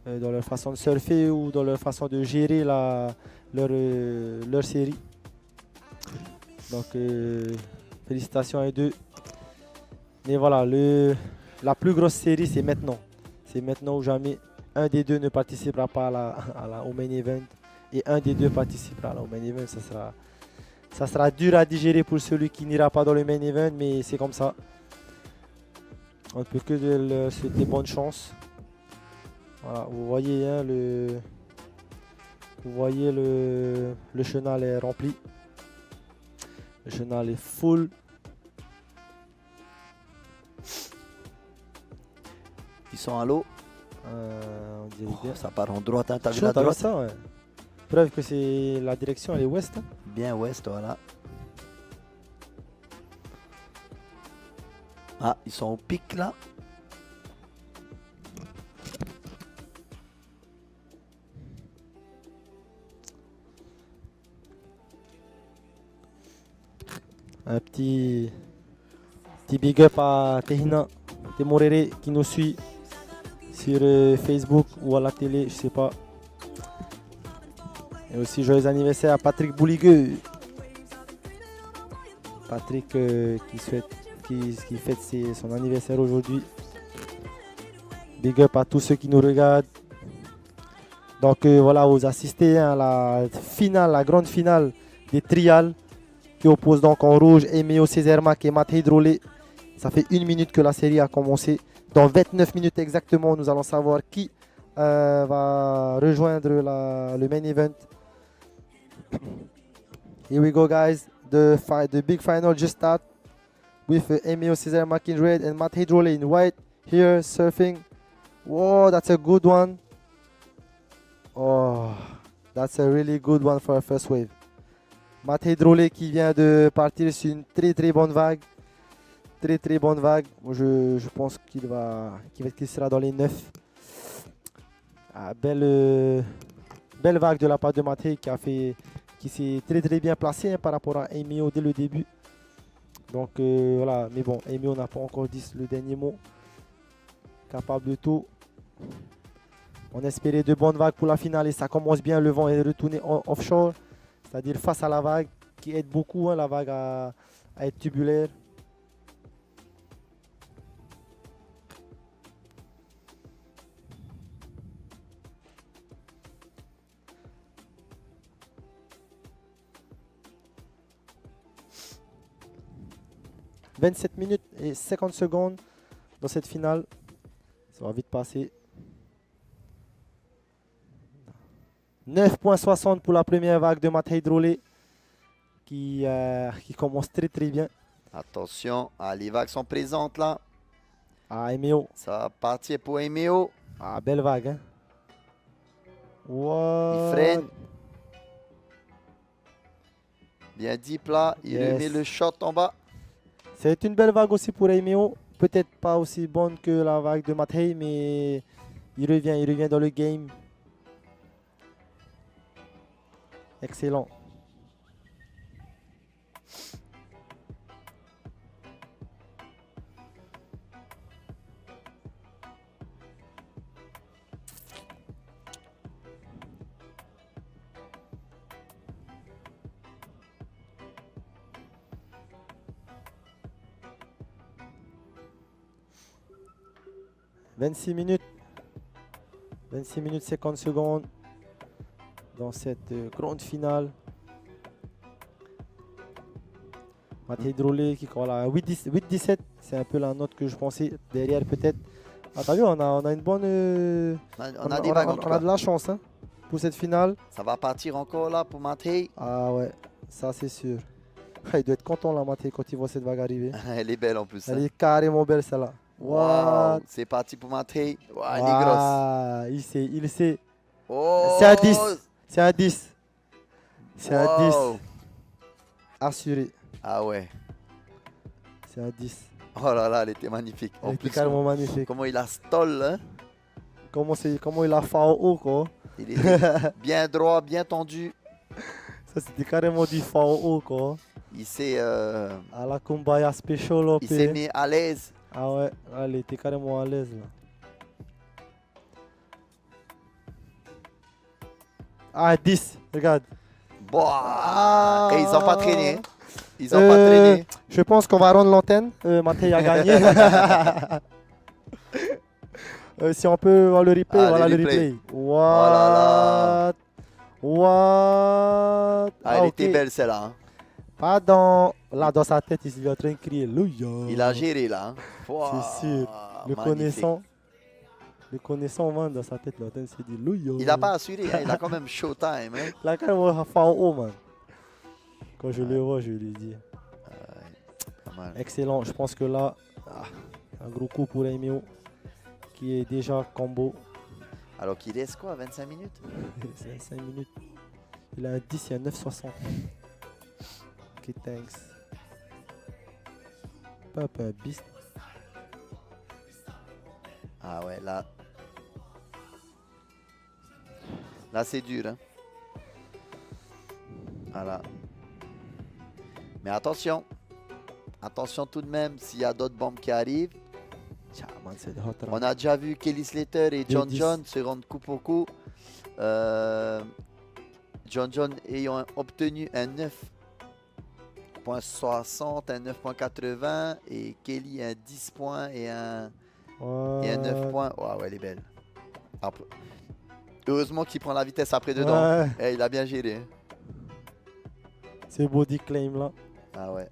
dans leur façon de surfer ou dans leur façon de gérer leur série. Donc félicitations à eux deux. Mais voilà, la plus grosse série c'est maintenant. C'est maintenant ou jamais. Un des deux ne participera pas au main event et un des deux participera au main event. Ça sera dur à digérer pour celui qui n'ira pas dans le main event, mais c'est comme ça. On ne peut que leur souhaiter bonne chance. Voilà, vous voyez, hein, le chenal est rempli. Le chenal est full. Ils sont à l'eau. On dirait bien. Ça part en droite, hein. T'as vu Chaud, la t'as vu droite? ça, ouais. Preuve que c'est la direction, elle est ouest. Hein. Bien ouest, voilà. Ah, ils sont au pic là. Un petit big up à Tehina Temorere qui nous suit sur Facebook ou à la télé, je sais pas. Et aussi joyeux anniversaire à Patrick Bouligueux. Patrick qui fête son anniversaire aujourd'hui. Big up à tous ceux qui nous regardent. Donc voilà, vous assistez à la grande finale des trials qui oppose donc en rouge Emeo Cesarmac et Matt Hydrolé. Ça fait 1 minute que la série a commencé. Dans 29 minutes exactement, nous allons savoir qui va rejoindre le main event. Here we go, guys. The big final just started with Emeo Cesarmac in red and Matt Hydrolé in white. Here surfing. Whoa, that's a good one. Oh, that's a really good one for a first wave. Matt Hydrolé qui vient de partir sur une très bonne vague. Très bonne vague. Je pense qu'il sera dans les 9. Ah, belle vague de la part de Matt qui s'est très bien placé hein, par rapport à Emeo dès le début. Donc voilà, mais bon, Emeo n'a pas encore dit le dernier mot. Capable de tout. On espérait de bonnes vagues pour la finale et ça commence bien. Le vent est retourné offshore, c'est-à-dire face à la vague qui aide beaucoup hein, la vague à être tubulaire. « 27 minutes et 50 secondes dans cette finale. Ça va vite passer. 9.60 pour la première vague de Matt Hydrolé qui commence très bien. Attention, les vagues sont présentes là. Ah, Emeo. Ça va partir pour Emeo. Ah, belle vague. Hein. What? Il freine. Bien deep là. Il met le shot en bas. C'est une belle vague aussi pour Emeo. Peut-être pas aussi bonne que la vague de Matt Hay, mais il revient dans le game. Excellent. « 26 minutes 50 secondes dans cette grande finale. Matt Hydrolé qui voilà, 8-17, c'est un peu la note que je pensais. Derrière peut-être. Ah t'as vu, on a une bonne... on a des vagues en tout on cas. a de la chance hein, pour cette finale. Ça va partir encore là pour Mathé. Ah ouais, ça c'est sûr. Il doit être content là Mathé quand il voit cette vague arriver. Elle est belle en plus. Elle est carrément belle celle-là. Wow, c'est parti pour Mathé. Wow, elle est grosse. Il sait. Oh. C'est un 10. C'est un 10. C'est wow. un 10. Assuré. Ah ouais. C'est un 10. Oh là là, elle était magnifique. Elle était carrément magnifique. Comment il a stall, hein? Comment il a fait en haut, quoi. Il était bien droit, bien tendu. Ça, c'était carrément du fa en haut, quoi. Il s'est... à la Kumbaya Special. Il s'est mis à l'aise. Ah ouais, elle était carrément à l'aise, là. Ah, 10, regarde. Boah. Et ils n'ont pas traîné. Hein. Ils n'ont Euh, pas traîné. Je pense qu'on va rendre l'antenne. Mathé a gagné. Si on peut voir le replay, Ah, voilà le le replay. replay. Oh là là. What? Ah, elle ok. était belle celle-là. Hein. Pardon. Là, dans sa tête, il est en train de crier. Louia. Il a géré là. Hein. C'est sûr. Le connaissant, man, dans sa tête, là, il s'est dit Louia. Il n'a pas assuré. Hein. Il a quand même showtime. Hein. Il a quand même fait en haut, man. Quand je le vois, je lui dis. Pas mal. Excellent. Je pense que là, un gros coup pour Emio qui est déjà combo. Alors qu'il reste quoi, 25 minutes? C'est 5 minutes. Il a un 10, il y a 9,60. Ok, thanks. Papa Beast. Ah ouais, là. Là, c'est dur. Hein. Voilà. Mais attention. Attention tout de même, s'il y a d'autres bombes qui arrivent. Tiens, man, c'est le hot run. On a déjà vu Kelly Slater et John 2-10. John se rendre coup pour coup. John John ayant obtenu un 9.60, un 9.80 et Kelly un 10 points et un 9 points. Ouais, ouais, elle est belle. Après. Heureusement qu'il prend la vitesse après dedans. Ouais. Eh, il a bien géré. Hein. C'est body claim là. Ah ouais.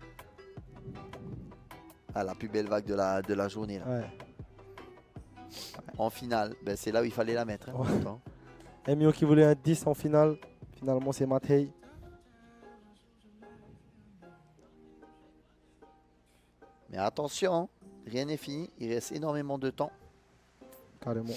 Ah, la plus belle vague de la journée. Là. Ouais. En finale, ben, c'est là où il fallait la mettre. Hein, en Ouais. même temps. Emio qui voulait un 10 en finale. Finalement, c'est Mathé. Mais attention, hein, rien n'est fini. Il reste énormément de temps. Carrément.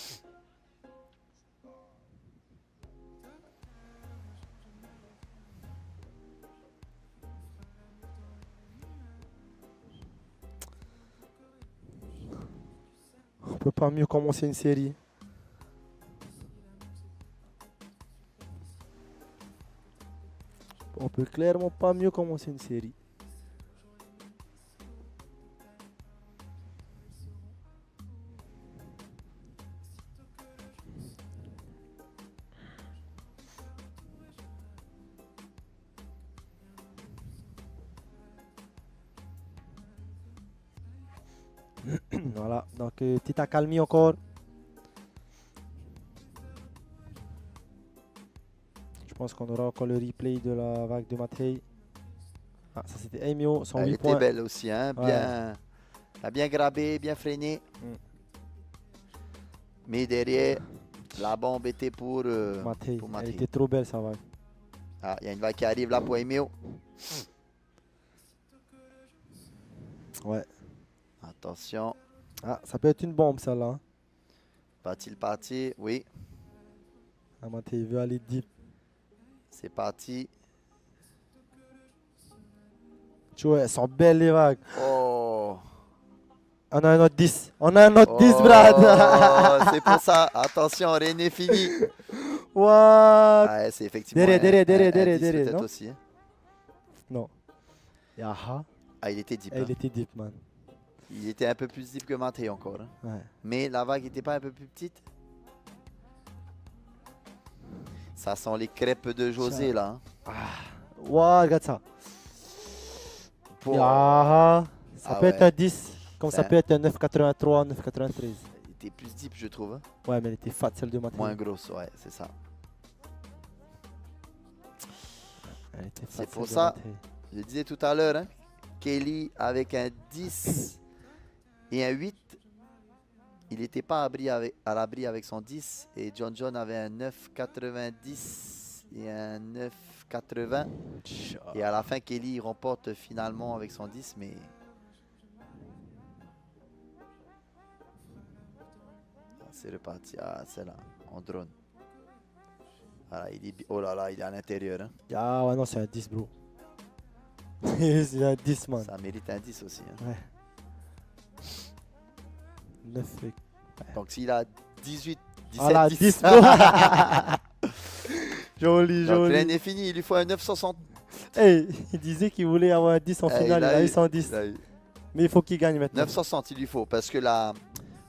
On peut pas mieux commencer une série. On peut clairement pas mieux commencer une série. Voilà, donc petit accalmie encore. Je pense qu'on aura encore le replay de la vague de Mathé. Ah, ça c'était Emio, Elle 108 était points. belle aussi. Hein, Ouais. bien, elle a bien grabé, bien freiné. Mm. Mais derrière, la bombe était pour Mathé. pour Elle Mathé. était trop belle sa vague. Ah, il y a une vague qui arrive là pour Emio. Ouais. Attention. Ah, ça peut être une bombe celle-là. Hein. Va-t-il partir? Oui, Ah, Mathé il veut aller deep. c'est parti. Tu vois, elles sont belles les vagues. Oh, On a un autre 10. On a un autre 10, oh, Brad. c'est pour ça. Attention, rien n'est fini. What? Ah, ouais, c'est effectivement Derrière, un 10 derrière, peut-être non? aussi. Hein. Non. Et aha. Ah, il était deep. Elle Hein. était deep, man. Il était un peu plus deep que Mathé encore. Hein. Ouais. Mais la vague n'était pas un peu plus petite. Ça sent les crêpes de José là. Hein. Wow, regarde ça. Bon, Et aha. Ça Ah peut être ouais. un 10. Comme ça Ça- peut être un 9,83, 9,93. il était plus deep, je trouve. Hein. Ouais, mais elle était fat celle de Mathé. Moins grosse, ouais, c'est ça. Elle était fat, C'est pour celle de ça. Mathé. Je disais tout à l'heure, hein, Kelly avec un 10 et un 8, il n'était pas à l'abri avec son 10. Et John John avait un 9,90 et un 9,80. Et à la fin, Kelly remporte finalement avec son 10, mais... C'est reparti. Ah, c'est là, en drone. Voilà, il est... Oh là là, il est à l'intérieur. Hein. Ah ouais, non, c'est un 10, bro. C'est un 10, man. Ça mérite un 10 aussi. Hein. Ouais. 9 et... Donc s'il a 18, 17, Ah là, 10. 10, bro. Joli, Donc rien joli. n'est fini, il lui faut un 9,60. Hey, il disait qu'il voulait avoir un 10 en Ah, finale, il a eu 110. il a eu Mais il faut qu'il gagne maintenant. 9,60 il lui faut parce que là,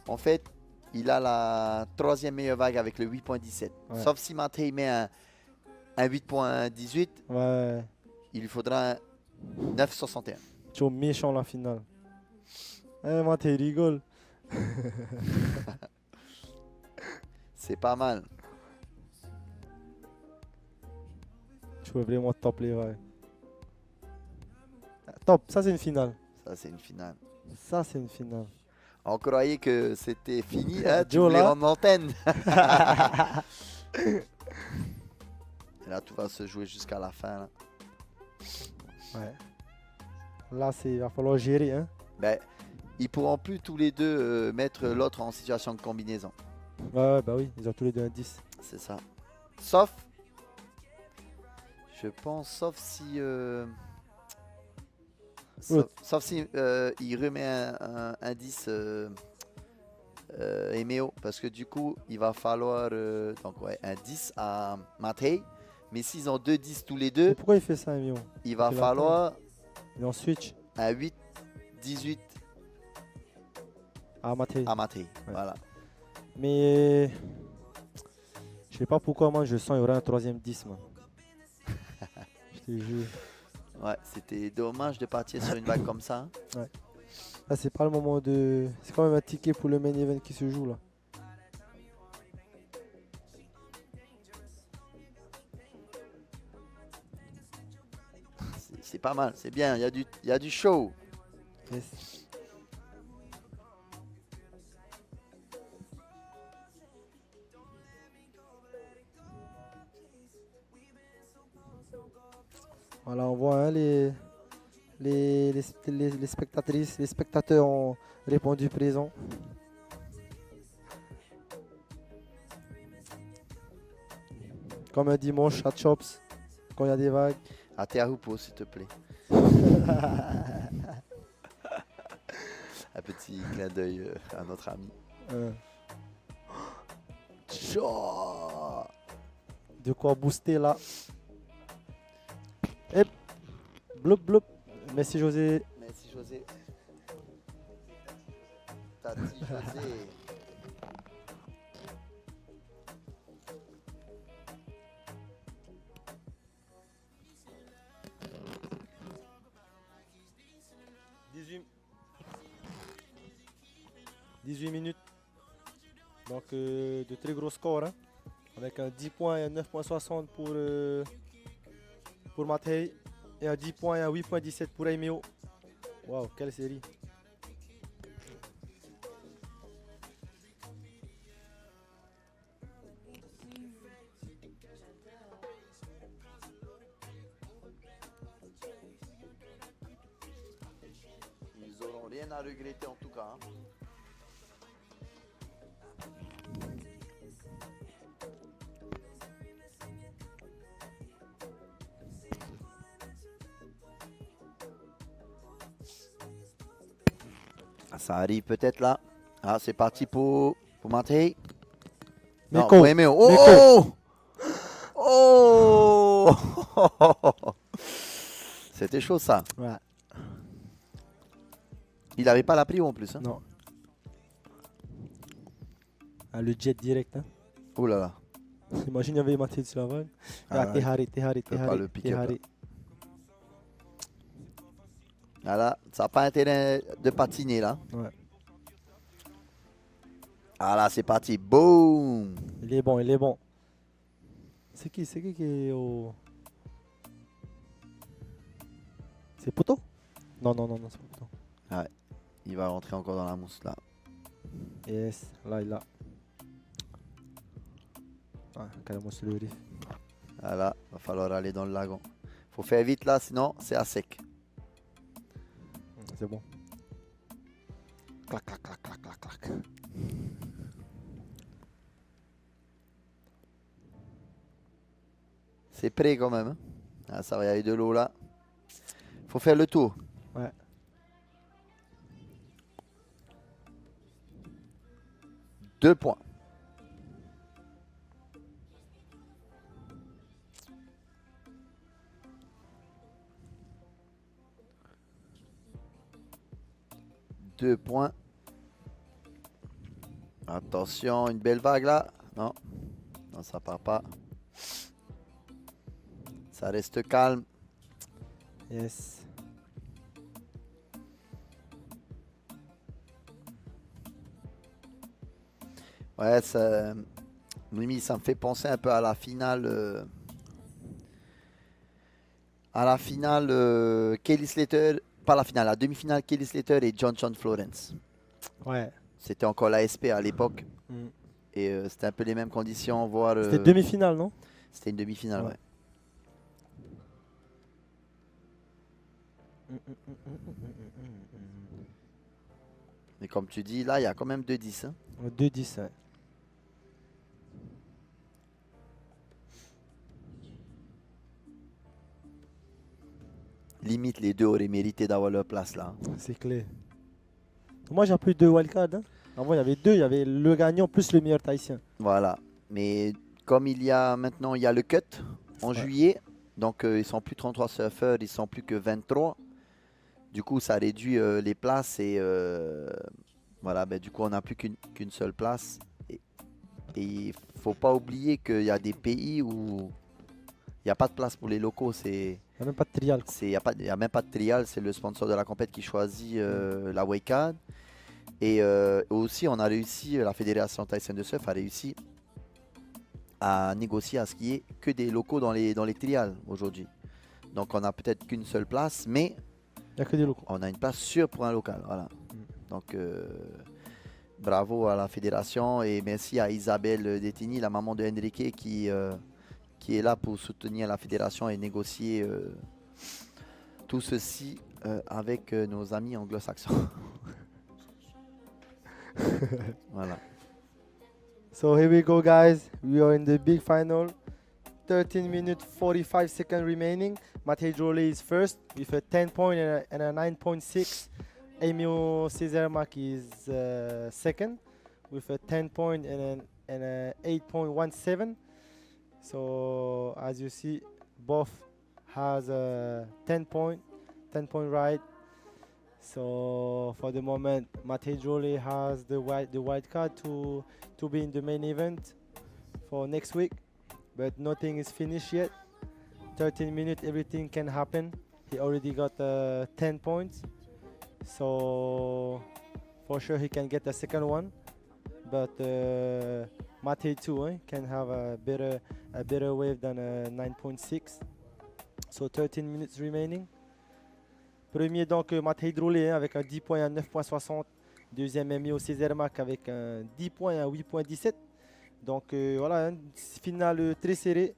en fait, il a la troisième meilleure vague avec le 8,17. Ouais. Sauf si Mathé met un 8.18, Ouais. il lui faudra un 9.61. Tu es méchant la finale. Eh, moi, t'es rigole. C'est pas mal. Tu veux vraiment top les vagues. Top, ça c'est une finale. Ça, c'est une finale. Ça c'est une finale. On croyait que c'était fini, hein? Tu Joe, voulais là. rendre l'antenne. Et là, tout va se jouer jusqu'à la fin. Là. Ouais. Là, il va falloir gérer. Hein. Ben, ils pourront plus tous les deux mettre l'autre en situation de combinaison. Ouais, bah oui, ils ont tous les deux un 10. C'est ça. Sauf, je pense, sauf si... sauf si il remet un 10 Emeo, parce que du coup, il va falloir donc, ouais, un 10 à Matei. Mais s'ils ont 2 10 tous les deux, Mais pourquoi il fait ça, Emio? il va Il va falloir Il est en switch. un 8 18 Ah, Matei. à Matei. Voilà. Mais je sais pas pourquoi, moi je sens qu'il y aura un troisième 10, man. Je te jure. Ouais, c'était dommage de partir sur une vague comme ça. Là, c'est pas le moment de. C'est quand même un ticket pour le main event qui se joue là. C'est pas mal, c'est bien, il y a du show. Yes. Voilà, on voit hein, les spectatrices, les spectateurs ont répondu présent. Comme un dimanche à Chops, quand il y a des vagues. À Teahupo, s'il te plaît. Un petit clin d'œil à notre ami. Tchao. De quoi booster là. Et bloup bloup. Merci José. Merci José. Tati José. « 18 minutes. Donc de très gros scores. Hein. Avec un 10 points et un 9.60 pour Matei. Et un 10 points et un 8.17 pour Aimeo. Waouh, quelle série. Ils n'auront rien à regretter en tout cas. Hein. Ça arrive peut-être là. Ah, c'est parti pour Matei. Non, Meko. pour Emeo. Oh! Oh! C'était chaud ça. Ouais. Il n'avait pas la prio en plus. Hein. Non. Ah, le jet direct. Hein. Oh là là. Imagine il y avait Matei sur la vague. Ah, Ah, Tehari. peut pas le pick-up, là. Voilà, ça n'a pas intérêt de patiner là. Ouais. Ah là, c'est parti. Boum! Il est bon, il est bon. C'est qui est au... C'est Poto? Non, c'est pas Poto. Ouais, il va rentrer encore dans la mousse là. Yes, là il a. Ah, carrément sur le riff. Voilà, va falloir aller dans le lagon. Faut faire vite là, sinon c'est à sec. C'est bon. Clac, clac, clac, clac, clac, clac. C'est prêt quand même. Hein. Ah, ça va y aller de l'eau là. Faut faire le tour. Ouais. Deux points. Deux points. Attention, une belle vague là. Non, non, ça part pas. Ça reste calme. Yes. Ouais, ça, Mimi, ça me fait penser un peu à la finale. Kelly Slater. Pas la finale, la demi-finale Kelly Slater et John Florence. Ouais. C'était encore l'ASP à l'époque. Mm. Et c'était un peu les mêmes conditions, voire. C'était demi-finale, non? C'était une demi-finale, ouais. Mais comme tu dis, là, il y a quand même 2-10. Hein. 2-10, ouais. Limite, les deux auraient mérité d'avoir leur place là. C'est clair. Moi, j'ai plus 2 wildcards. Hein. Avant, il y avait 2. Il y avait le gagnant plus le meilleur Tahitien. Voilà. Mais comme il y a maintenant, il y a le cut en Ouais. juillet. Donc, ils sont plus 33 surfeurs, ils sont plus que 23. Du coup, ça réduit les places et voilà, ben, du coup, on n'a plus qu'une seule place. Et il faut pas oublier qu'il y a des pays où il n'y a pas de place pour les locaux. Il n'y a même pas de trial. Il n'y a même pas de trial, c'est le sponsor de la compète qui choisit la waycard. Et aussi, on a réussi, la fédération thaïsienne de surf a réussi à négocier à ce qu'il n'y ait que des locaux dans les trials aujourd'hui. Donc, on n'a peut-être qu'une seule place, mais Il n'y a que des locaux. on a une place sûre pour un local. Voilà. Donc, bravo à la fédération et merci à Isabelle Detigny, la maman de Enrique, qui est là pour soutenir la fédération et négocier tout ceci avec nos amis anglo-saxons. Voilà. So here we go, guys. We are in the big final. 13 minutes 45 seconds remaining. Matej Role is first with a 10 point and a 9.6. Emil Cesarmak is second with a 10 point and a 8.17. So as you see, both has a 10 point ride. So for the moment, Matej Role has the white card to be in the main event for next week, but nothing is finished yet. 13 minutes, everything can happen. He already got 10 points, so for sure he can get the second one. But Matej too can have a better wave than a 9.6. So 13 minutes remaining. Premier donc Matej Role avec un 10 points à 9.60. Deuxième Emil Cesarmak avec un 10 points à 8.17. Donc voilà, une finale très serrée.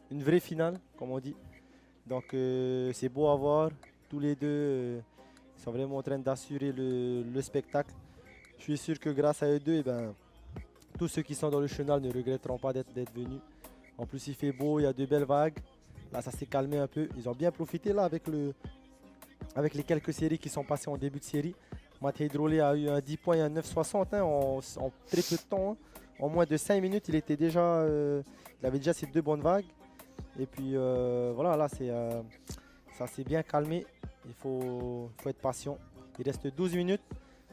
Une vraie finale, comme on dit. Donc c'est beau à voir. Tous les deux sont vraiment en train d'assurer le spectacle. Je suis sûr que grâce à eux deux, tous ceux qui sont dans le chenal ne regretteront pas d'être venus. En plus, il fait beau, il y a de belles vagues. Là, ça s'est calmé un peu. Ils ont bien profité là avec les quelques séries qui sont passées en début de série. Matej Role a eu un 10 points et un 9.60 en très peu de temps. Hein. En moins de 5 minutes, il avait déjà ses 2 bonnes vagues. Et puis voilà, là, ça s'est bien calmé. Il faut être patient. Il reste 12 minutes.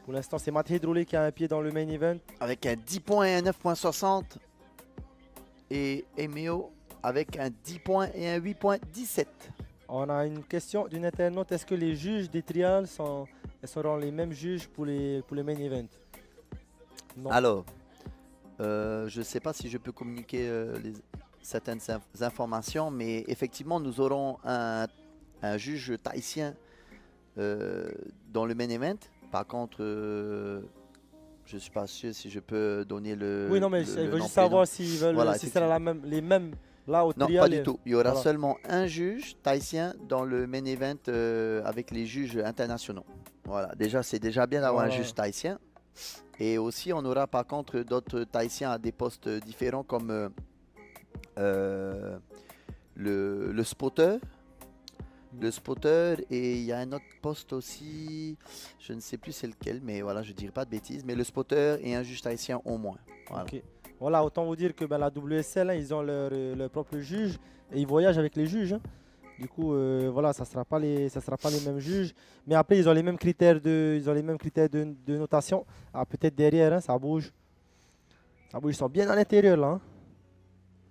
Pour l'instant, c'est Matej Role qui a un pied dans le main event. Avec un 10 points et un 9.60. Et Emeo avec un 10 points et un 8.17. On a une question d'une internaute. Est-ce que les juges des trials seront les mêmes juges pour les main events? Non. Alors, je ne sais pas si je peux communiquer certaines informations, mais effectivement, nous aurons un juge tahitien dans le main event. Par contre, je ne suis pas sûr si je peux donner le. Oui, non, mais il veut juste savoir s'ils veulent, Voilà, si c'est les mêmes là au non, trial. pas du tout. Il y aura voilà. seulement un juge tahitien dans le main event avec les juges internationaux. Voilà, c'est déjà bien d'avoir un juge tahitien. Et aussi, on aura par contre d'autres tahitiens à des postes différents comme le spotter. Le spotter, et il y a un autre poste aussi, je ne sais plus c'est lequel, mais voilà, je ne dirai pas de bêtises, mais le spotter et un juge tahitien au moins. Voilà. Okay. Voilà, autant vous dire que la WSL, ils ont leur propre juge et ils voyagent avec les juges. Hein. Du coup, voilà, ça sera pas les mêmes juges, mais après ils ont les mêmes critères de notation. Ah, peut-être derrière, hein, ça bouge, ils sont bien à l'intérieur là. Hein.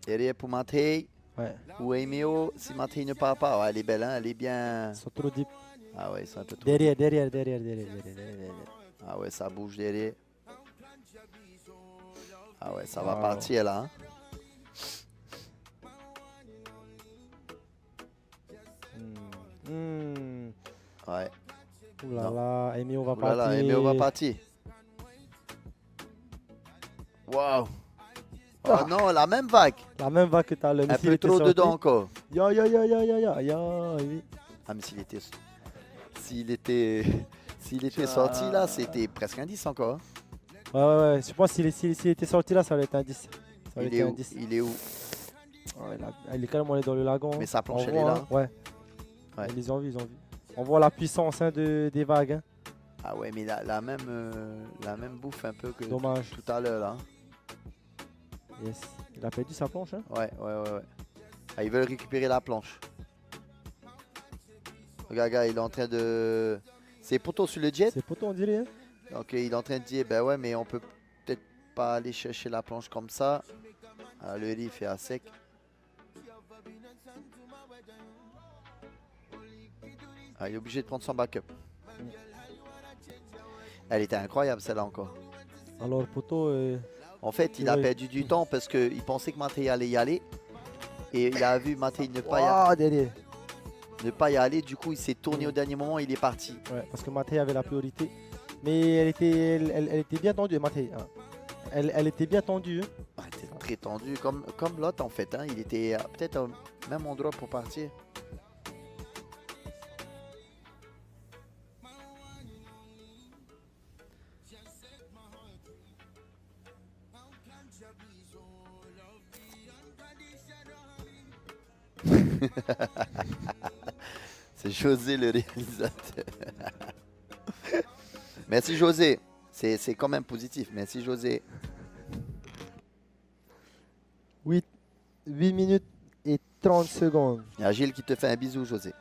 Derrière pour Matej, Ouais, Ou Emeo, si Mattei ne part pas. Ouais, elle est belle, hein, elle est bien. ils sont trop deep. Ah ouais, c'est un peu trop. Derrière. Ah ouais, ça bouge derrière. Ah ouais, ça va Wow. partir là. Hein. Ouais. Ouh là Non. là, Emio va Ouh là là, partir. Emeo va partir. Waouh. Oh Ah. non, la même vague. La même vague que tout à l'heure. mais Un s'il peu était trop sorti- dedans encore. Oui. Ah mais s'il était sorti là, c'était presque un 10 encore. Hein. Ouais. Je pense que s'il était sorti là, ça aurait été un 10. Ça aurait Il été est un où? 10. Il est où? Ouais, il est carrément allé dans le lagon. Mais sa planche, On elle est voit, là. hein. Ouais. Ouais. Ils ont vu. On voit la puissance hein, des vagues. Hein. Ah ouais, mais la même bouffe un peu que Dommage. tout à l'heure là. Yes. Il a perdu sa planche. Hein. Ouais. Ah, ils veulent récupérer la planche. Regarde, gars, il est en train de... C'est poteau sur le jet. C'est poteau, on dirait. Hein. Donc il est en train de dire, ben ouais, mais on peut peut-être pas aller chercher la planche comme ça. Ah, le riff est à sec. Ah, il est obligé de prendre son backup. Elle était incroyable celle-là encore. Alors, poteau. En fait, il a Ouais. perdu du temps parce qu'il pensait que Mattei allait y aller. Et il a vu Mattei ne pas derrière. y aller. Du coup, il s'est tourné au dernier moment, il est parti. Ouais, parce que Mattei avait la priorité. Mais elle était bien tendue, Mattei. Hein. Elle était bien tendue. Hein. Ah, il était très tendu, comme l'autre en fait. Hein. Il était peut-être au même endroit pour partir. C'est José le réalisateur. Merci José. C'est quand même positif. Merci José. 8 minutes et 30 secondes. Il y a Gilles qui te fait un bisou, José.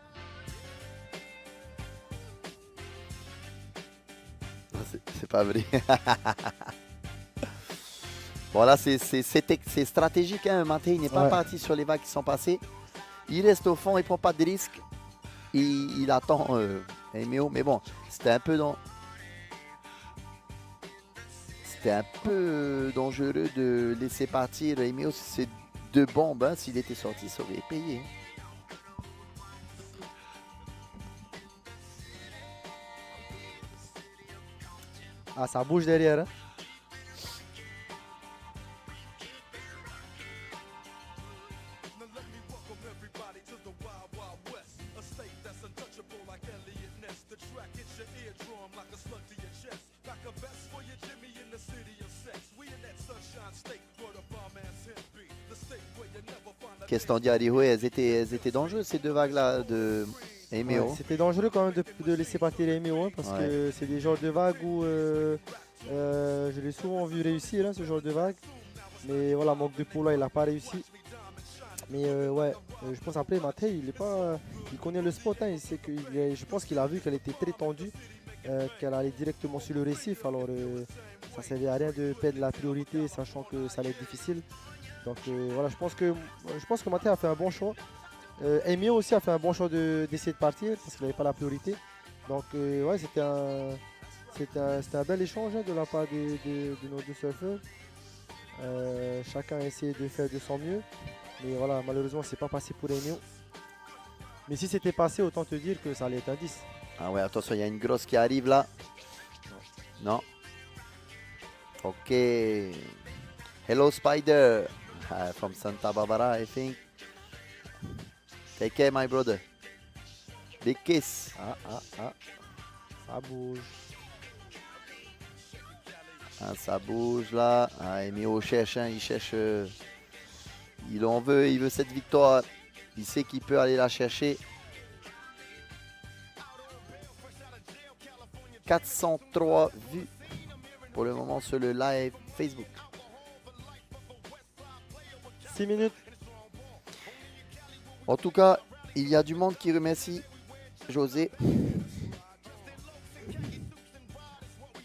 C'est pas vrai. Bon là, c'est stratégique. Hein. Mattei n'est pas Ouais. parti sur les vagues qui sont passées. Il reste au fond, il prend pas de risque. Il attend Emeo. Mais bon, c'était un peu dangereux de laisser partir Emeo. C'est deux bombes. Hein. S'il était sorti, ça aurait payé. Ah, ça bouge derrière. Hein. Qu'est-ce qu'on dit à Riho? Elles étaient dangereuses ces deux vagues-là de Emeo. Ouais, c'était dangereux quand même de laisser partir les Emeo, hein, parce Ouais. que c'est des genres de vagues où je l'ai souvent vu réussir, hein, ce genre de vague. Mais voilà, manque de peau là, il n'a pas réussi. Mais je pense après Mattei, il connaît le spot, hein, je pense qu'il a vu qu'elle était très tendue, qu'elle allait directement sur le récif. Alors ça ne servait à rien de perdre la priorité, sachant que ça allait être difficile. Donc voilà, je pense que Mattei a fait un bon choix. Emio aussi a fait un bon choix d'essayer de partir parce qu'il n'avait pas la priorité. Donc ouais, c'était un bel échange hein, de la part de nos deux surfeurs. Chacun a essayé de faire de son mieux. Mais voilà, malheureusement, c'est pas passé pour Emio. Mais si c'était passé, autant te dire que ça allait être un 10. Ah ouais, attention, il y a une grosse qui arrive là. Non. Ok. Hello Spider. From Santa Barbara, I think. Take care, my brother. Big kiss. Ah. Ça bouge. Ah, ça bouge là. Ah, Emio cherche, hein, il cherche. Il en veut, il veut cette victoire. Il sait qu'il peut aller la chercher. 403 vues pour le moment sur le live Facebook. 6 minutes. En tout cas, il y a du monde qui remercie José.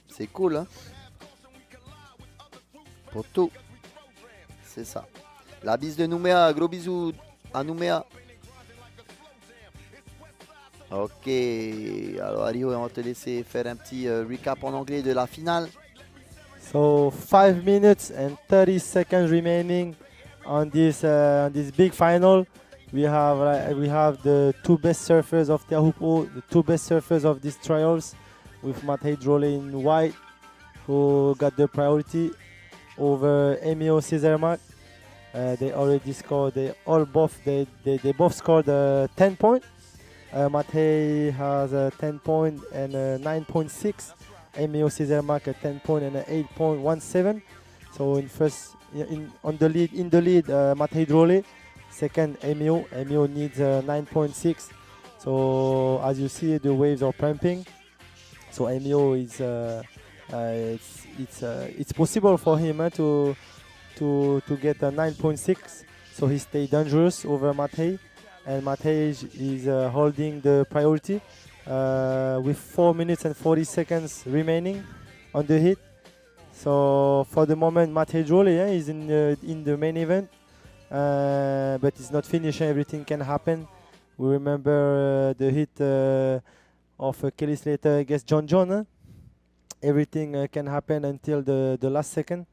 C'est cool, hein? Pour tout. C'est ça. La bise de Nouméa, gros bisous Anoumea. Ok, alors Ario, on va te laisser faire un petit recap en anglais de la finale. So 5 minutes and 30 seconds remaining on this big final. We have the two best surfers of Teahupo, the two best surfers of these trials, with Matej Drole in white, who got the priority over Emil Cesarmac. They already scored. They both scored 10 points. Matej has a 10 point and a 9.6. Emil Cesarmac a 10 point and a 8.17. So in the lead, Matej Drole. Second, Emil. Emil needs 9.6. So as you see, the waves are pumping. So Emil is it's possible for him to get a 9.6. So he stay dangerous over Matej, and Matej is holding the priority with 4 minutes and 40 seconds remaining on the hit. So for the moment, Matej Drole is in the main event, but it's not finished. Everything can happen. We remember the hit of Kelly Slater against John John. Everything can happen until the last second.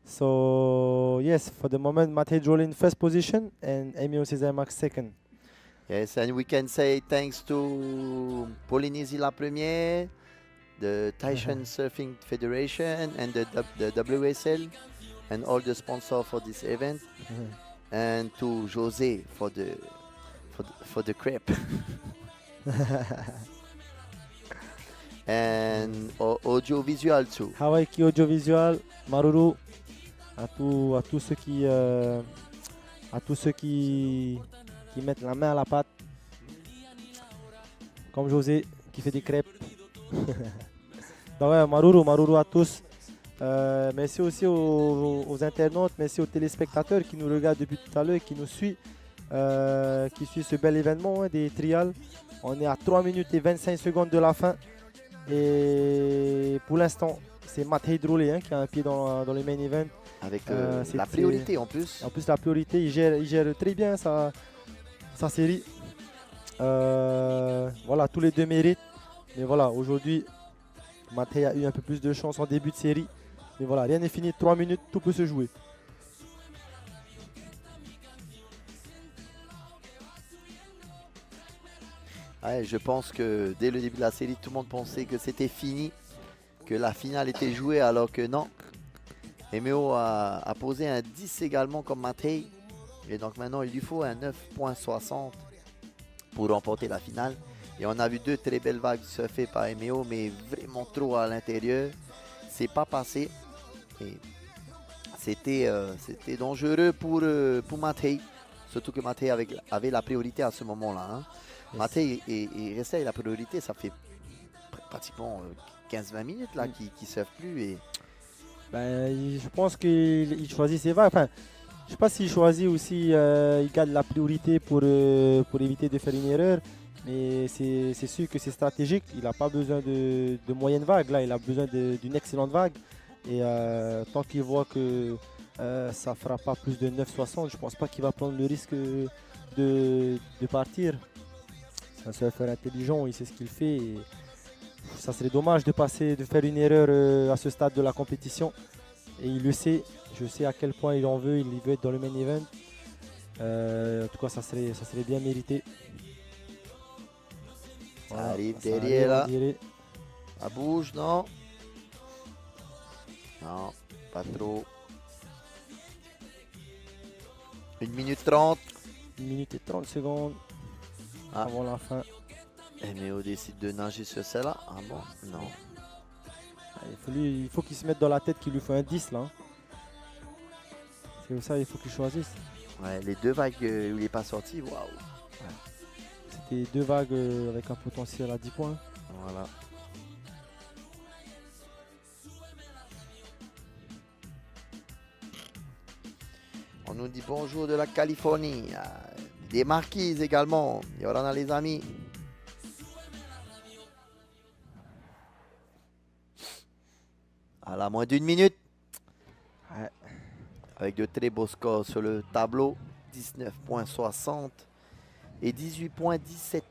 So yes, for the moment, Matej Drole in first position and Emil Cesarmac second. Yes, and we can say thanks to Polynésie La Première, the Taishan Surfing Federation, and the WSL, and all the sponsors for this event, and to José for the crepe. And audiovisual too. Hawaii Audiovisual, Maruru, à tous ceux qui mettent la main à la pâte, comme José qui fait des crêpes. Donc ouais, Maruru à tous. Merci aussi aux internautes, merci aux téléspectateurs qui nous regardent depuis tout à l'heure, qui nous suivent, qui suivent ce bel événement des trials. On est à 3 minutes et 25 secondes de la fin. Et pour l'instant, c'est Matej Drole qui a un pied dans les main events. Avec la priorité en plus. En plus, la priorité, il gère très bien sa série. Voilà, tous les deux méritent. Mais voilà, aujourd'hui, Matej a eu un peu plus de chance en début de série. Mais voilà, rien n'est fini. 3 minutes, tout peut se jouer. Ouais, je pense que dès le début de la série, tout le monde pensait que c'était fini, que la finale était jouée, alors que non. Emeo a posé un 10 également comme Matej. Et donc maintenant, il lui faut un 9.60 pour remporter la finale. Et on a vu deux très belles vagues surfées par Emeo, mais vraiment trop à l'intérieur. C'est pas passé. Et c'était dangereux pour Matej. Surtout que Matej avait la priorité à ce moment-là. Hein. Yes. Matej est resté avec la priorité, ça fait pratiquement 15-20 minutes là qu'il ne surfe plus. Et... je pense qu'il choisit ses vagues. Enfin, je ne sais pas s'il choisit aussi, il garde la priorité pour éviter de faire une erreur. Mais c'est sûr que c'est stratégique. Il n'a pas besoin de moyenne vague. Là, il a besoin d'une excellente vague. Et tant qu'il voit que ça ne fera pas plus de 9,60, je ne pense pas qu'il va prendre le risque de partir. C'est un surfeur intelligent, il sait ce qu'il fait. Et ça serait dommage de faire une erreur à ce stade de la compétition. Et il le sait. Je sais à quel point il en veut. Il veut être dans le main event. En tout cas, ça serait bien mérité. Ça arrive derrière là. Ça bouge, non? Non, pas trop. 1 minute 30. 1 minute et 30 secondes avant la fin. Emeo décide de nager sur celle-là. Ah bon? Non. Il faut qu'il se mette dans la tête qu'il lui faut un 10 là. C'est ça, il faut qu'il choisisse. Ouais, les deux vagues où il n'est pas sorti, waouh. Ouais. C'était deux vagues avec un potentiel à 10 points. Voilà. On nous dit bonjour de la Californie. Des marquises également. Yorana les amis. À la moins d'1 minute. Ouais. Avec de très beaux scores sur le tableau. 19,60 et 18,17.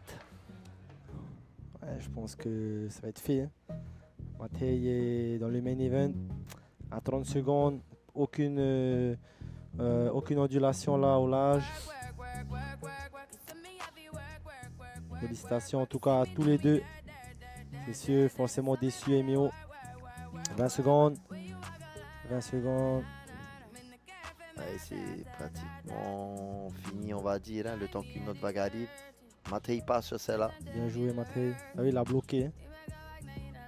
Ouais, je pense que ça va être fait. Hein. Matej est dans le main event à 30 secondes. Aucune ondulation là au large. Félicitations en tout cas à tous les deux. Messieurs, forcément déçus, Emio. 20 secondes. 20 secondes. Ouais, c'est pratiquement fini, on va dire, hein, le temps qu'une autre vague arrive. Matej passe sur celle-là. Bien joué, Matej. Ah oui, il a bloqué. Hein.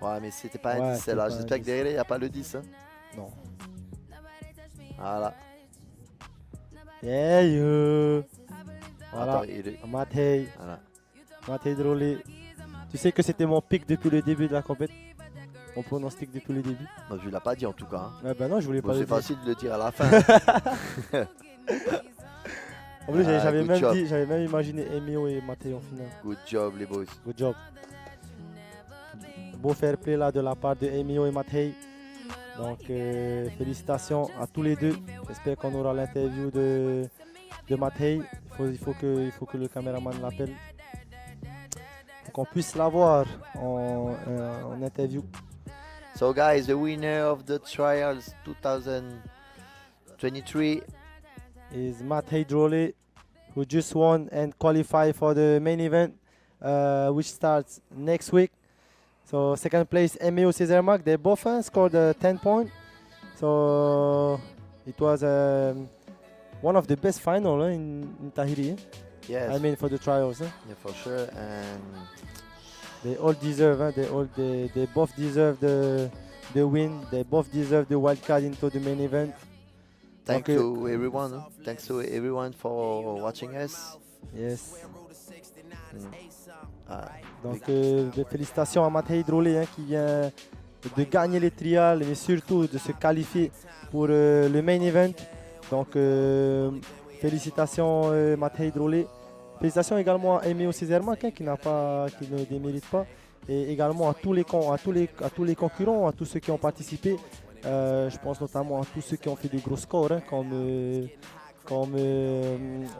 Ouais, mais c'était pas un Ouais, 10 c'était celle-là. pas un J'espère 10. que derrière, il n'y a pas le 10. Hein. Non. Voilà. Yeah, yo. Voilà. Attends, Matej. voilà. Matej Drolé. Tu sais que c'était mon pick depuis le début de la compétition. Mon pronostic depuis le début. Non, je ne l'ai pas dit en tout cas. Hein. Ouais, ben non, je voulais Bon, pas le c'est dire. facile de le dire à la fin. En plus, Ah, j'avais good même job. dit, j'avais même imaginé Emio et Matej en finale. Good job, les boys. Good job. Beau fair play là de la part de Emio et Matej. Donc félicitations à tous les deux. J'espère qu'on aura l'interview de Matej. Il faut que le caméraman l'appelle. Pour qu'on puisse l'avoir en interview. So guys, the winner of the trials 2023 Is Matej Drolé, who just won and qualified for the main event, which starts next week. So second place, Emio Cesarmac. They both scored 10 points. So it was one of the best final in Tahiri. yes, I mean for the trials. yeah, for sure. And They all deserve. They both deserve the win. They both deserve the wild card into the main event. thanks Okay. to everyone. Huh? Thanks to everyone for watching us. Yes. Ah, Donc félicitations à Matej Drolé qui vient de gagner les trials, mais surtout de se qualifier pour le main event. Donc félicitations Matej Drolé. Félicitations également à Emio Cesarmac qui ne démérite pas. Et également à tous les concurrents, à tous ceux qui ont participé. Je pense notamment à tous ceux qui ont fait des gros scores hein, comme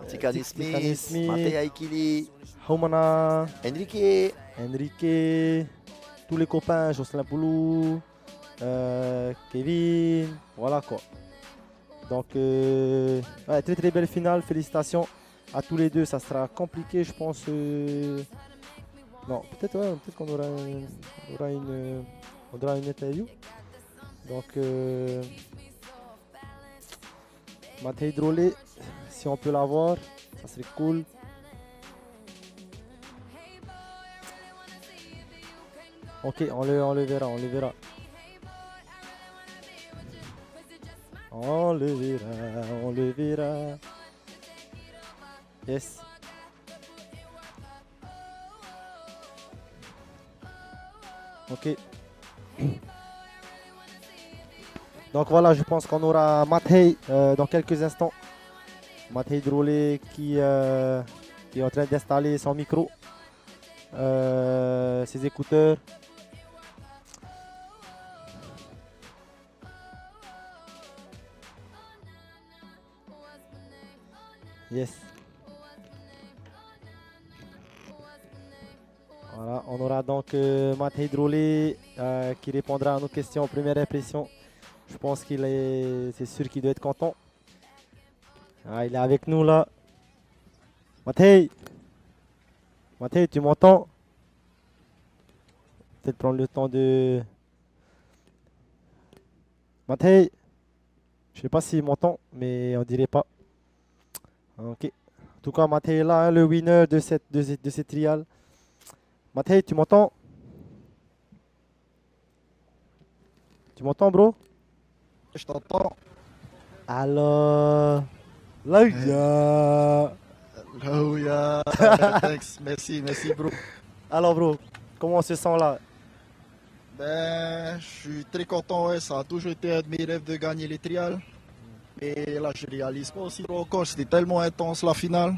Tikani Tikani Smith, Matej Aikili, Homana, Enrique. Enrique, tous les copains, Jocelyn Poulou, Kevin, voilà quoi. Donc, ouais, très très belle finale, félicitations à tous les deux. Ça sera compliqué, je pense. Non, peut-être qu'on aura une interview. Donc, Matej Drolé, si on peut l'avoir, ça serait cool. Ok, on le verra. On le verra. Yes. Ok. Donc voilà, je pense qu'on aura Matej dans quelques instants. Matej Drolé qui est en train d'installer son micro, ses écouteurs. Yes. Voilà, on aura donc Matej Drolé qui répondra à nos questions en première impression. Je pense c'est sûr qu'il doit être content. Ah, il est avec nous là. Matej, tu m'entends? Peut-être prendre le temps de... Matej, je sais pas s'il m'entend, mais on dirait pas. Ok. En tout cas, Matej est là, hein, le winner de cette trial. Matej, tu m'entends? Tu m'entends, bro? Je t'entends. Alors, là, il y a... Oh yeah. Thanks. Merci bro. Alors, bro, comment on se sent là? Ben, je suis très content, ouais. Ça a toujours été un de mes rêves de gagner les trials. Et là, je réalise pas aussi trop encore. C'était tellement intense la finale.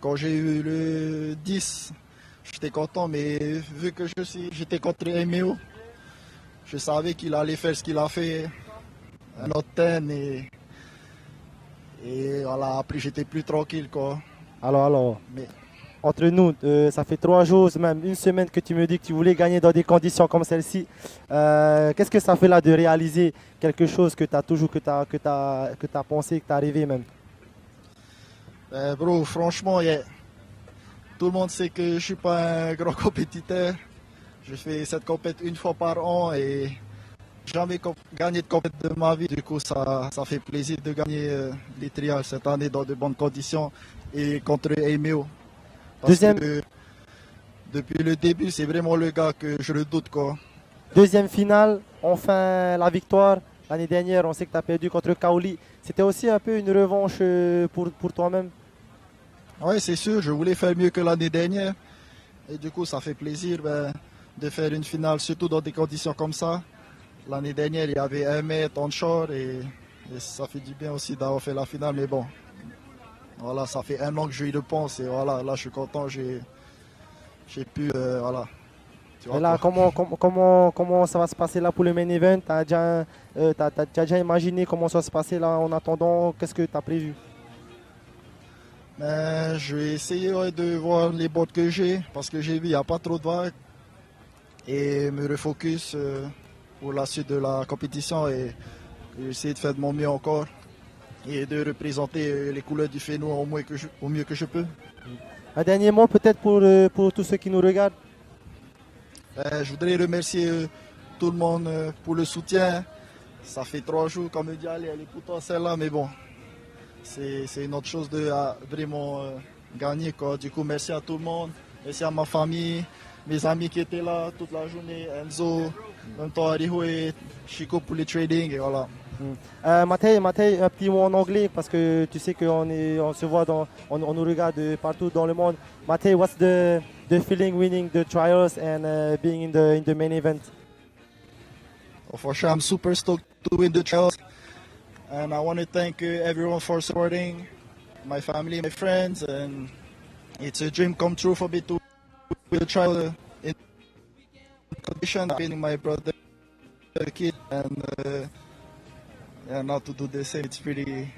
Quand j'ai eu le 10, j'étais content, mais vu que j'étais contre Emio, je savais qu'il allait faire ce qu'il a fait. Un autre 10 Et voilà, après j'étais plus tranquille quoi. Alors, Mais entre nous, ça fait 3 jours, même une semaine que tu me dis que tu voulais gagner dans des conditions comme celle-ci. Qu'est-ce que ça fait là de réaliser quelque chose que tu as toujours, que t'as pensé, que tu as rêvé même? bro, franchement, tout le monde sait que je suis pas un grand compétiteur. Je fais cette compète une fois par an et jamais gagné de compète de ma vie. Du coup, ça fait plaisir de gagner les trials cette année dans de bonnes conditions et contre Emeo. Parce Deuxième, que depuis le début, c'est vraiment le gars que je redoute quoi. deuxième finale, enfin la victoire. L'année dernière, on sait que tu as perdu contre Kaoli. C'était aussi un peu une revanche pour toi-même. Oui, c'est sûr, je voulais faire mieux que l'année dernière. Et du coup, ça fait plaisir de faire une finale, surtout dans des conditions comme ça. L'année dernière, il y avait 1 mètre onshore et ça fait du bien aussi d'avoir fait la finale. Mais bon, voilà, ça fait 1 an que je y repense et voilà, là, je suis content, j'ai pu, voilà. Tu vois Et là, quoi. comment ça va se passer là pour le main event? T'as déjà imaginé comment ça va se passer là en attendant? Qu'est-ce que tu as prévu? Mais je vais essayer de voir les boards que j'ai parce que j'ai vu il n'y a pas trop de vagues et me refocus pour la suite de la compétition et essayer de faire de mon mieux encore et de représenter les couleurs du Fénois au mieux que je peux. Un dernier mot peut-être pour tous ceux qui nous regardent. Je voudrais remercier tout le monde pour le soutien. Ça fait 3 jours qu'on me dit allez, elle est pour toi celle-là, mais bon, c'est une autre chose de vraiment gagner quoi. Du coup, merci à tout le monde, merci à ma famille, mes amis qui étaient là toute la journée, Enzo, même toi Riho et Chico pour les trading et voilà. Matej, un petit mot en anglais parce que tu sais on se voit, on nous regarde partout dans le monde. Matej, what's the feeling winning the trials and being in the main event? Well, for sure, I'm super stoked to win the trials, and I want to thank everyone for supporting my family, my friends, and it's a dream come true for me to win the trial in condition. Being my brother, kid, and yeah, now to do the same, it's pretty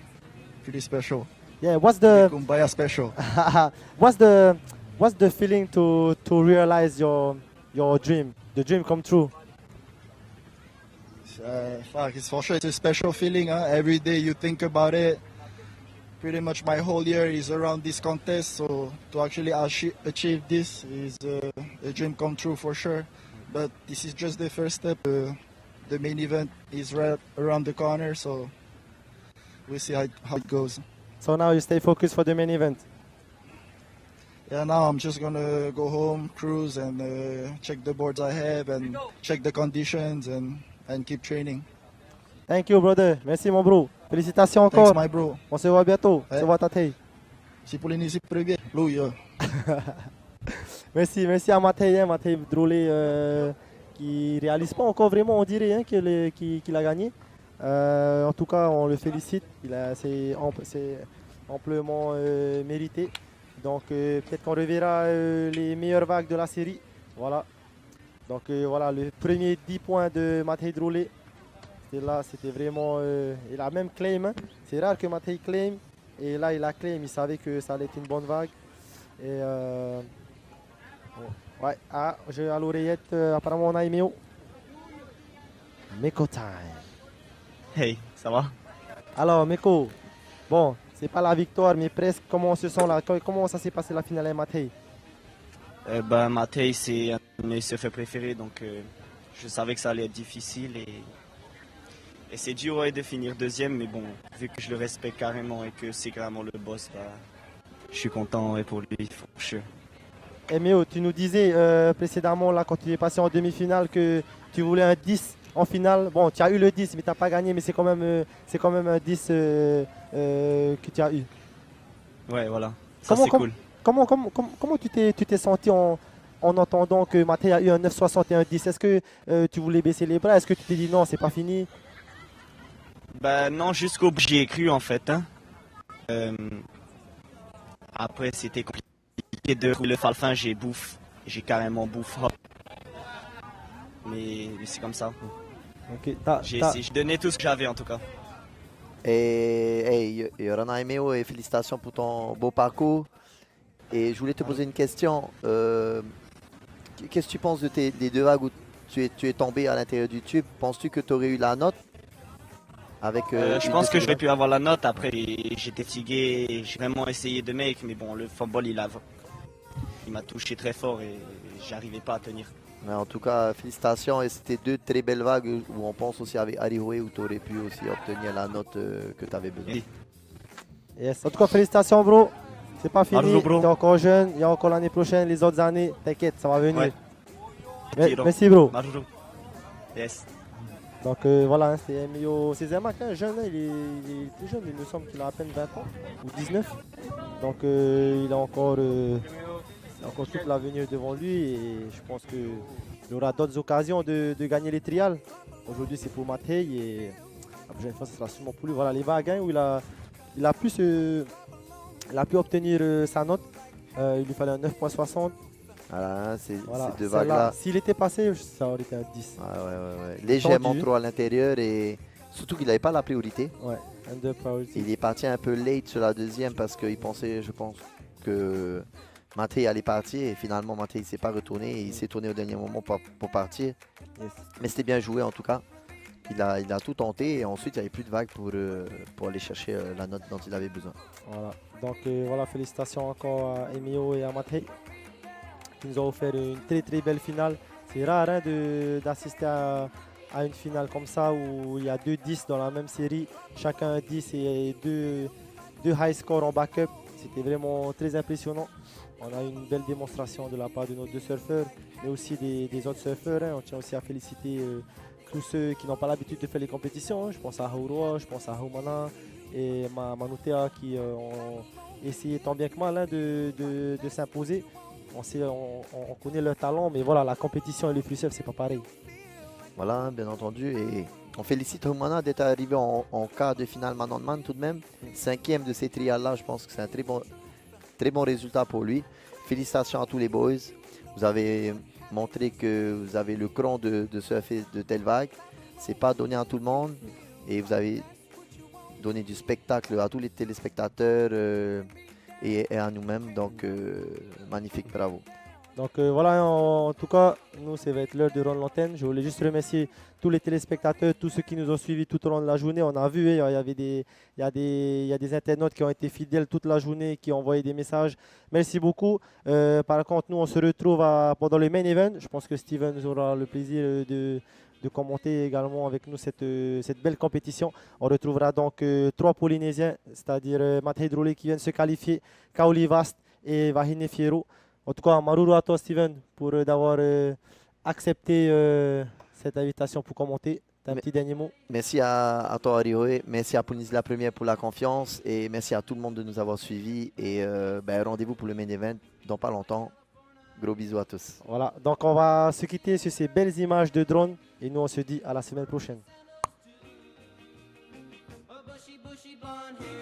special. Yeah, what's Pretty the Kumbaya special. what's the feeling to realize your dream, the dream come true? Fuck, it's for sure it's a special feeling. Huh? Every day you think about it. Pretty much my whole year is around this contest, so to actually achieve this is a dream come true for sure. But this is just the first step. The main event is right around the corner, so we'll see how it goes. So now you stay focused for the main event. Yeah, now I'm just gonna go home, cruise, and check the boards I have, and check the conditions, and keep training. Thank you, brother. Merci, mon bro. Félicitations Thanks, encore. my bro. On se voit bientôt. On Ouais. se voit, Tatei. Si Polynésie premier, Lou, yeah. Merci à Matej, hein, Matej Drolé, qui réalise pas encore vraiment, on dirait, hein, qu'il a gagné. En tout cas, on le félicite. C'est amplement mérité. Donc peut-être qu'on reverra les meilleures vagues de la série. Voilà. Donc voilà, le premier 10 points de Matej Drolé. C'était vraiment... il a même claim. Hein. C'est rare que Matej claim. Et là, il a claim. Il savait que ça allait être une bonne vague. Et ouais, j'ai à l'oreillette, apparemment on a Emeo. Meko time. Hey, ça va? Alors Meko, bon, c'est pas la victoire, mais presque. Comment on se sent là? Comment ça s'est passé la finale à Matej? Matej, c'est un de mes surfeurs préférés, donc je savais que ça allait être difficile et c'est dur de finir deuxième, mais bon, vu que je le respecte carrément et que c'est carrément le boss, je suis content pour lui, for sure. Emeo, tu nous disais précédemment, là, quand tu es passé en demi-finale, que tu voulais un 10 en finale. Bon, tu as eu le 10, mais tu n'as pas gagné, mais c'est quand même un 10 que tu as eu. Ouais, voilà, ça Comment- c'est cool. Comment tu t'es senti en entendant que Matej a eu un 9,60 et un 10? Est-ce que tu voulais baisser les bras? Est-ce que tu t'es dit non, c'est pas fini? Non, jusqu'au bout, j'y ai cru en fait. Hein. Après, c'était compliqué de rouler le falfin, j'ai carrément bouffe. Mais c'est comme ça. Ok, J'ai donné tout ce que j'avais en tout cas. Et hey, et Rana Emeo, et félicitations pour ton beau parcours. Et je voulais te poser une question. Qu'est-ce que tu penses des deux vagues où tu es tombé à l'intérieur du tube? Penses-tu que tu aurais eu la note avec Je une pense de que ces j'aurais vagues? pu avoir la note. Après, j'étais fatigué. J'ai vraiment essayé de make, mais bon, le football, il m'a touché très fort et j'arrivais pas à tenir. Mais en tout cas, félicitations. Et c'était deux très belles vagues où on pense aussi avec Arihoe où tu aurais pu aussi obtenir la note que tu avais besoin. Oui. Yes. En tout cas, félicitations, bro. C'est pas fini. Marjo, bro. T'es encore jeune. Il y a encore l'année prochaine, les autres années. T'inquiète, ça va venir. Ouais. Merci, bro. Marjo. Yes. Donc voilà, hein, c'est Emilio. C'est Zermatt, un jeune, hein, il est plus jeune. Il me semble qu'il a à peine 20 ans ou 19. Donc il a encore toute l'avenir devant lui. Et je pense qu'il aura d'autres occasions de gagner les trials. Aujourd'hui, c'est pour Matej. Et la prochaine fois, ce sera sûrement pour lui. Voilà, les vagues hein, où il a pu obtenir sa note. Il lui fallait un 9,60. Voilà, hein, ces Voilà, deux celle-là, vagues-là. s'il était passé, ça aurait été un 10. Ah, ouais. Légèrement Tendu. trop à l'intérieur et surtout qu'il n'avait pas la priorité. Ouais, under priority. Il est parti un peu late sur la deuxième parce qu'il pensait, je pense, que Matej allait partir et finalement Matej ne s'est pas retourné et il s'est tourné au dernier moment pour partir. Yes. Mais c'était bien joué en tout cas. Il a tout tenté et ensuite il n'y avait plus de vagues pour aller chercher la note dont il avait besoin. Voilà. Donc voilà, félicitations encore à Emio et à Matej qui nous ont offert une très très belle finale. C'est rare hein, d'assister à une finale comme ça où il y a 2-10 dans la même série, chacun 10 et deux high scores en backup. C'était vraiment très impressionnant. On a eu une belle démonstration de la part de nos deux surfeurs, mais aussi des autres surfeurs. Hein. On tient aussi à féliciter tous ceux qui n'ont pas l'habitude de faire les compétitions. Hein. Je pense à Hauro, je pense à Humana et Manutea qui ont essayé tant bien que mal hein, de s'imposer. On connaît leur talent, mais voilà, la compétition et le free surf, c'est pas pareil. Voilà, hein, bien entendu. Et on félicite Humana d'être arrivé en quart de finale man-on-man tout de même. 5e de ces trials-là, je pense que c'est un très bon résultat pour lui. Félicitations à tous les boys. Vous avez montré que vous avez le cran de surfer de telles vagues. C'est pas donné à tout le monde. Et vous avez donné du spectacle à tous les téléspectateurs et à nous-mêmes. Donc, magnifique, bravo. Donc voilà, en tout cas, nous, ça va être l'heure de rendre l'antenne. Je voulais juste remercier tous les téléspectateurs, tous ceux qui nous ont suivis tout au long de la journée. On a vu, hein, il y a des internautes qui ont été fidèles toute la journée, qui ont envoyé des messages. Merci beaucoup. Par contre, nous, on se retrouve pendant le main event. Je pense que Steven aura le plaisir de commenter également avec nous cette belle compétition. On retrouvera donc 3 Polynésiens, c'est-à-dire Matej Drolé qui vient de se qualifier, Kaoli Vast et Vahine Fierro. En tout cas, Maruru à toi, Steven, pour d'avoir accepté cette invitation pour commenter. T'as un petit dernier mot? Merci à toi, Arihoe. Merci à Polynésie la Première pour la confiance. Et merci à tout le monde de nous avoir suivis. Et rendez-vous pour le main event dans pas longtemps. Gros bisous à tous. Voilà, donc on va se quitter sur ces belles images de drone. Et nous, on se dit à la semaine prochaine. A bushy, bushy blonde hair.